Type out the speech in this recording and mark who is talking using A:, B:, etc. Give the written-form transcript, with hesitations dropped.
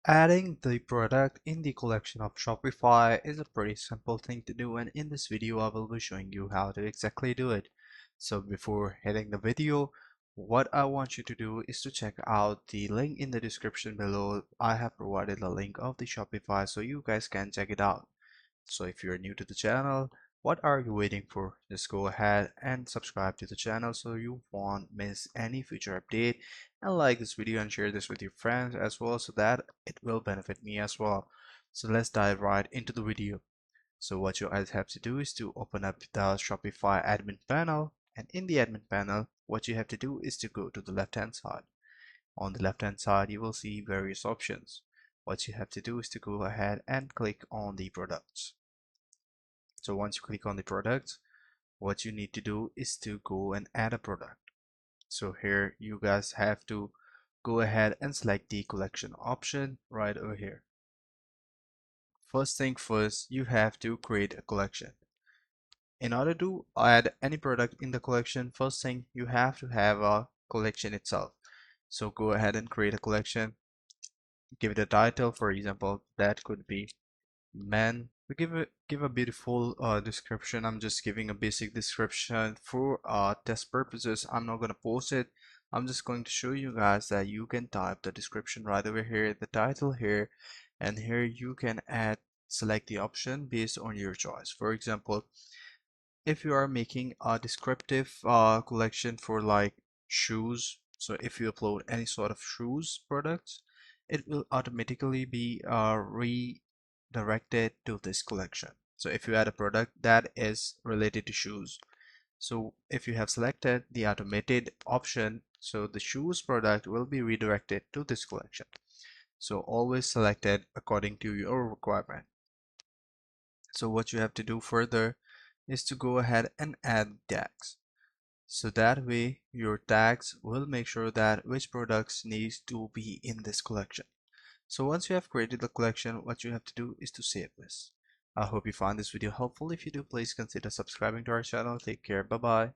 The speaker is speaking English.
A: Adding the product in the collection of Shopify is a pretty simple thing to do, and in this video I will be showing you how to exactly do it. So before hitting the video, what I want you to do is to check out the link in the description below. I have provided a link of the Shopify so you guys can check it out. So if you're new to the channel, what are you waiting for? Just go ahead and subscribe to the channel so you won't miss any future update, and like this video and share this with your friends as well so that it will benefit me as well. So let's dive right into the video. So what you guys have to do is to open up the Shopify admin panel, and in the admin panel what you have to do is to go to the left hand side. On the left hand side you will see various options. What you have to do is to go ahead and click on the products. So once you click on the product, what you need to do is to go and add a product. So here you guys have to go ahead and select the collection option right over here. First thing first, you have to create a collection. In order to add any product in the collection, first thing you have to have a collection itself. So go ahead and create a collection. Give it a title, for example, that could be men. We give a beautiful description. I'm just giving a basic description for test purposes. I'm not going to post it. I'm just going to show you guys that you can type the description right over here, the title here, and here you can select the option based on your choice. For example, if you are making a descriptive collection for like shoes, so if you upload any sort of shoes products, it will automatically be redirected to this collection. So if you add a product that is related to shoes, so if you have selected the automated option, so the shoes product will be redirected to this collection. So always select it according to your requirement. So what you have to do further is to go ahead and add tags. So that way your tags will make sure that which products needs to be in this collection. So once you have created the collection, what you have to do is to save this. I hope you found this video helpful. If you do, please consider subscribing to our channel. Take care. Bye bye.